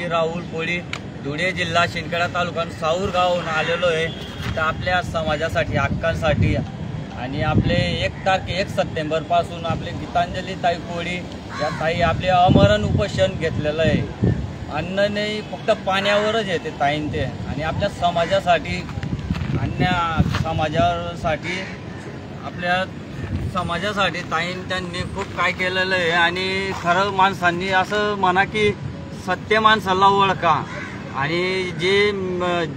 मी राहुल कोळी, धुळे जिल्हा, शिंदखेडा तालुका, साऊर गावाहून आलेलो आहे. तर आपल्या समाजासाठी, हक्कांसाठी आणि आपले 1 सप्टेंबरपासून आपले गीतांजली ताई कोळी या ताई आपले आमरण उपोषण घेतलेलं आहे. अन्न नाही, फक्त पाण्यावरच येते ताईन ते. आणि आपल्या समाजासाठी, अन्य समाजासाठी, आपल्या समाजासाठी ताईन त्यांनी खूप काय केलेलं आहे. आणि खरं माणसांनी असं म्हणा की सत्य माणसाला ओळखा आणि जे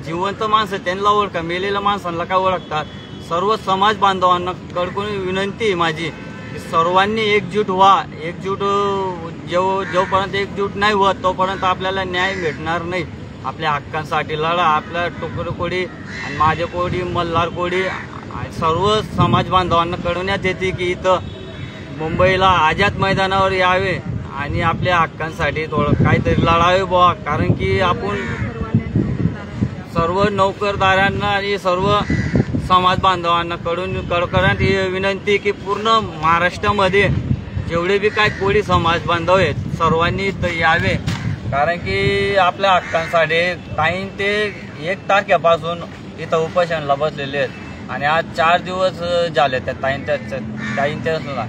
जिवंत माणसं त्यांना ओळखा, मेलेल्या माणसांना काय ओळखतात. सर्व समाज बांधवांना कडकून विनंती आहे माझी की सर्वांनी एकजूट व्हा. जोपर्यंत एकजूट नाही होत तोपर्यंत आपल्याला न्याय भेटणार नाही. आपल्या हक्कांसाठी लढा. आपल्या टोकर कोळी आणि माझे कोळी, मल्हार कोळी सर्व समाज बांधवांना कळवण्यात येते की इथं मुंबईला आझाद मैदानावर यावे आणि आपल्या हक्कांसाठी थोडं काहीतरी लढावे बुवा. कारण की आपण सर्व नोकरदारांना आणि सर्व समाज बांधवांना कळकळत विनंती की पूर्ण महाराष्ट्रामध्ये जेवढे बी काय कोळी समाज बांधव आहेत सर्वांनी इथं यावे. कारण की आपल्या हक्कांसाठी ताईन ते 1 तारखेपासून इथं उपोषणाला बसलेले आहेत आणि आज 4 दिवस झाले त्या ताईंच्या.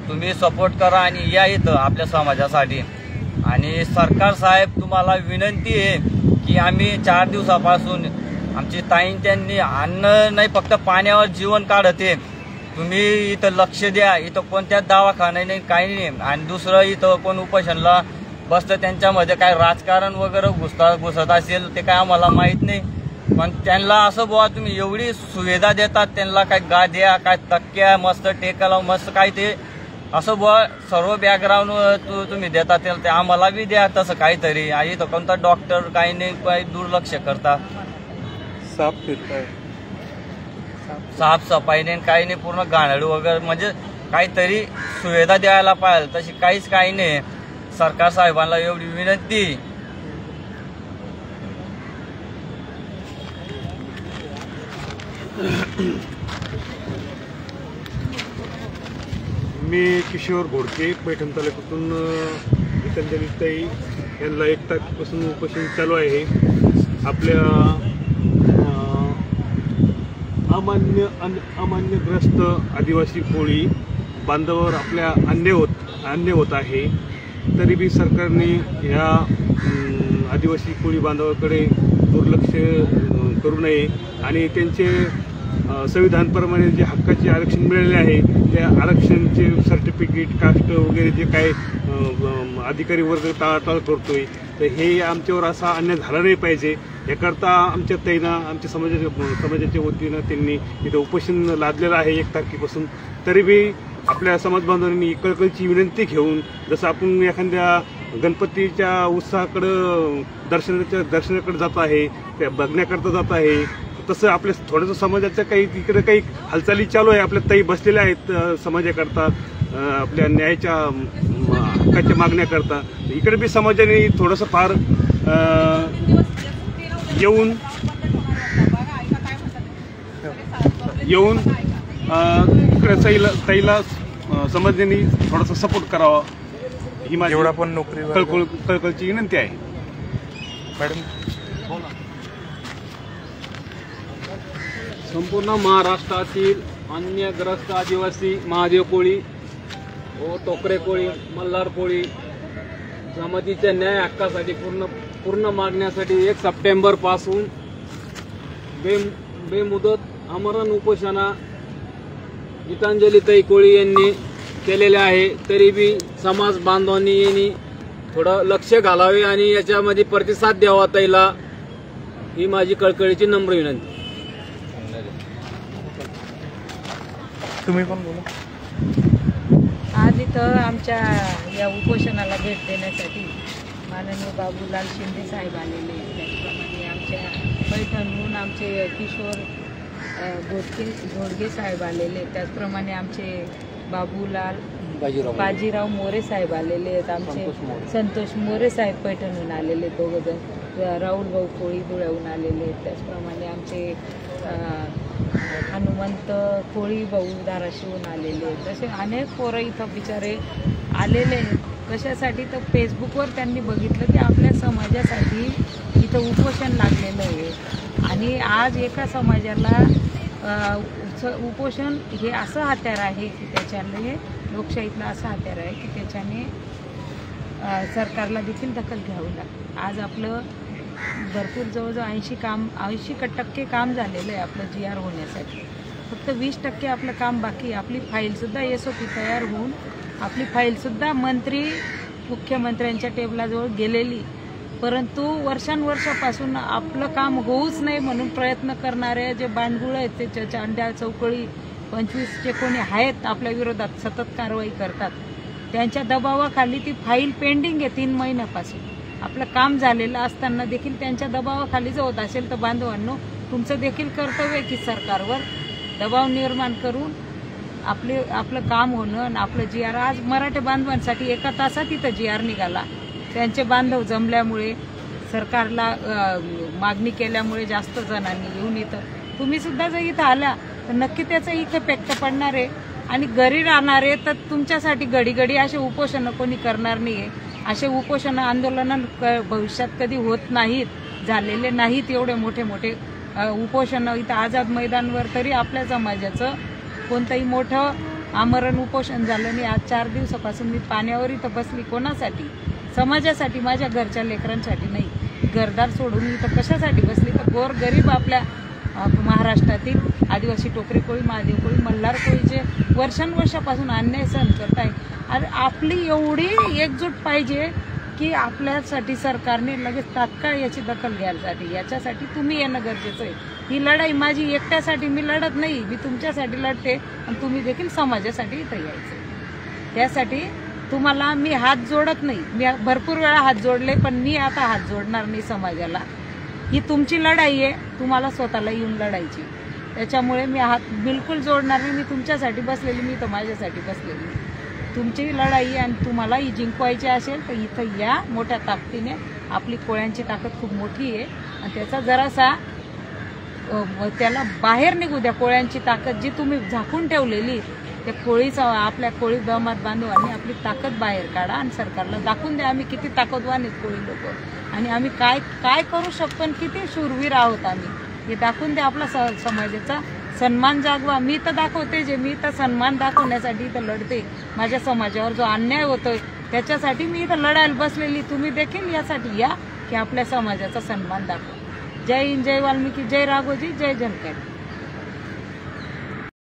तुम्ही सपोर्ट करा आणि या इथं आपल्या समाजासाठी. आणि सरकार साहेब तुम्हाला विनंती आहे की आम्ही 4 दिवसापासून आमची ताईन त्यांनी अन्न नाही फक्त पाण्यावर जीवन काढते. तुम्ही इथं लक्ष द्या. इथं कोणत्याच दवाखाना नाही, काही नाही. आणि दुसरं इथं कोण उपोषणाला बसतं त्यांच्यामध्ये काय राजकारण वगैरे घुसत असेल ते काय आम्हाला माहीत नाही. पण त्यांना असं बुवा तुम्ही एवढी सुविधा देतात त्यांना, काय गाद्या, काय तक्क्या, मस्त टेकाला मस्त काय ते असं बुवा सर्व बॅकग्राऊंड तुम्ही देतात ते आम्हाला बी द्या तसं काहीतरी. आणि इथं कोणता डॉक्टर काही नाही, काही दुर्लक्ष करता. साफसफाई नाही, काही नाही, पूर्ण घाणेरडं वगैरे. म्हणजे काहीतरी सुविधा द्यायला पाहिजे, तशी काहीच काही नाही. सरकार साहेबांना एवढी विनंती. मी किशोर घोडके, पैठण तालुक्यातून गीतांजली ताई यांना 1 तारखेपासून उपोषण चालू आहे. आपल्या अमान्यग्रस्त आदिवासी कोळी बांधवावर आपल्या अन्याय होत आहे. तरी बी सरकारने या आदिवासी कोळी बांधवाकडे दुर्लक्ष करू नये आणि त्यांचे संविधानप्रमाणे जे हक्काचे आरक्षण मिळाले आहे त्या आरक्षणचे सर्टिफिकेट, कास्ट वगैरे जे काय अधिकारी वर्ग टाळाटाळ करतोय तर हे आमच्यावर असा अन्याय झाला नाही पाहिजे. याकरता आमच्या ताईनं, आमच्या समाजाच्या वतीनं त्यांनी इथं उपोषण लादलेलं आहे 1 तारखेपासून. तरी बी आपल्या समाज बांधवांनी कळकळीची विनंती घेऊन, जसं आपण एखाद्या गणपतीच्या उत्साहाकडं दर्शनाकडे जात आहे, त्या बघण्याकरता जात आहे, तसं आपल्या थोडंसं समाजाच्या काही इकडे काही हालचाली चालू आहे. आपल्या ताई बसलेल्या आहेत समाजाकरता, आपल्या न्यायाच्या हक्काच्या मागण्याकरता. इकडे बी समाजाने थोडंसं फार येऊन इकडे ताईला समाजाने थोडासा सपोर्ट करावा ही माझी एवढा पण नोकरी कळकळीची विनंती आहे. मॅडम, संपूर्ण महाराष्ट्रातील अन्यग्रस्त आदिवासी महादेव कोळी व टोकरे कोळी, मल्हार कोळी जमातीच्या न्याय हक्कासाठी पूर्ण मागण्यासाठी 1 सप्टेंबरपासून बेमुदत आमरण उपोषणा गीतांजली ताई कोळी यांनी केलेले आहे. तरी बी समाज बांधवांनी यांनी थोडं लक्ष घालावे आणि याच्यामध्ये प्रतिसाद द्यावा ताईला, ही माझी कळकळीची नम्र विनंती. तुम्ही पण बोला. आज इथं आमच्या या उपोषणाला भेट देण्यासाठी माननीय बाबूलाल शिंदे साहेब आलेले. त्याचप्रमाणे आमच्या पैठणहून आमचे किशोर घोडके साहेब आलेले. त्याचप्रमाणे आमचे बाजीराव मोरे साहेब आलेले आहेत. आमचे संतोष मोरे साहेब पैठणहून आलेले 2 जण. राहुल भाऊ कोळी धुळ्याहून आलेले आहेत. त्याचप्रमाणे आमचे हनुमंत कोळी भाऊ धाराशिवून आलेले आहेत. तसे अनेक पोरं इथं बिचारे आलेले आहेत. कशासाठी तर फेसबुकवर त्यांनी बघितलं की आपल्या समाजासाठी उपोषण लागलेलं आहे आणि आज एका समाजाला उपोषण हे असं हत्यार आहे की त्याच्याने लोकशाहीतलं असं हत्यार आहे की त्याच्याने सरकारला देखील दखल घ्यावी लागते. आज आपलं भरपूर जवळजवळ 80% काम झालेलं आहे आपलं GR होण्यासाठी. फक्त 20% आपलं काम बाकी. आपली फाईलसुद्धा SOP तयार होऊन आपली फाईलसुद्धा मुख्यमंत्र्यांच्या टेबलाजवळ गेलेली, परंतु वर्षांवर्षापासून आपलं काम होऊच नाही म्हणून प्रयत्न करणारे जे बांडगुळ आहेत ते चांड्या चौकळी 25 जे कोणी आहेत आपल्या विरोधात सतत कारवाई करतात, त्यांच्या दबावाखाली ती फाईल पेंडिंग आहे 3 महिन्यापासून. आपलं काम झालेलं असताना देखील त्यांच्या दबावाखाली जर होत असेल तर बांधवांनो, तुमचं देखील कर्तव्य आहे की सरकारवर दबाव निर्माण करून आपलं काम होणं आणि आपलं GR. आज मराठा बांधवांसाठी 1 तासात इथं GR निघाला. त्यांचे बांधव जमल्यामुळे, सरकारला मागणी केल्यामुळे जास्त जणांनी येऊन इथं, तुम्ही सुद्धा जर इथं आला तर नक्की त्याचं इथे इफेक्ट पडणार आहे आणि घरी राहणार आहे. तर तुमच्यासाठी घडी असे उपोषण कोणी करणार नाहीये. असे उपोषण आंदोलन भविष्यात कधी होत नाहीत, झालेले नाहीत एवढे मोठे उपोषण. इथं आझाद मैदानवर तरी आपल्या समाजाचं कोणतंही मोठं आमरण उपोषण झालं नाही. आज 4 दिवसापासून मी पाण्यावर इथं बसली. कोणासाठी? समाजासाठी, माझ्या घरच्या लेकरांसाठी नाही. घरदार सोडून इथं कशासाठी बसली? तर गोरगरीब आपल्या महाराष्ट्रातील आदिवासी टोकरी कोळी, महादेव कोळी, मल्हार कोळी जे वर्षांवर्षापासून अन्याय सहन करत आहे. आणि आपली एवढी एकजूट पाहिजे की आपल्यासाठी सरकारने लगेच तात्काळ याची दखल घ्यायसाठी, याच्यासाठी तुम्ही येणं गरजेचं आहे. ही लढाई माझी एकट्यासाठी मी लढत नाही, मी तुमच्यासाठी लढते आणि तुम्ही देखील समाजासाठी इथं यायचं. त्यासाठी तुम्हाला मी हात जोडत नाही. मी भरपूर वेळा हात जोडले, पण मी आता हात जोडणार नाही समाजाला. ही तुमची लढाई आहे, तुम्हाला स्वतःला येऊन लढायची. त्याच्यामुळे मी हात बिलकुल जोडणार नाही. मी तुमच्यासाठी बसलेली, मी तर माझ्यासाठी बसलेली. तुमची लढाई आणि तुम्हाला ही जिंकवायची असेल तर इथं या मोठ्या ताकदीने. आपली कोळ्यांची ताकद खूप मोठी आहे आणि त्याचा जरासा त्याला बाहेर निघू द्या. कोळ्यांची ताकद जी तुम्ही झाकून ठेवलेली, त्या आपल्या कोळी बांधवांनी आपली ताकद बाहेर काढा आणि सरकारला दाखवून द्या आम्ही किती ताकदवान आहेत कोळी लोक आणि आम्ही काय करू शकतो आणि किती शूरवीर आहोत आम्ही, हे दाखवून द्या. आपला समाजाचा सन्मान जागवा. मी तर दाखवते मी तर सन्मान दाखवण्यासाठी इथं लढते. माझ्या समाजावर जो अन्याय होतोय त्याच्यासाठी मी इथं लढायला बसलेली. तुम्ही देखील यासाठी या की आपल्या समाजाचा सन्मान दाखवा. जय हिंद, जय वाल्मिकी, जय राघोजी, जय जनकर.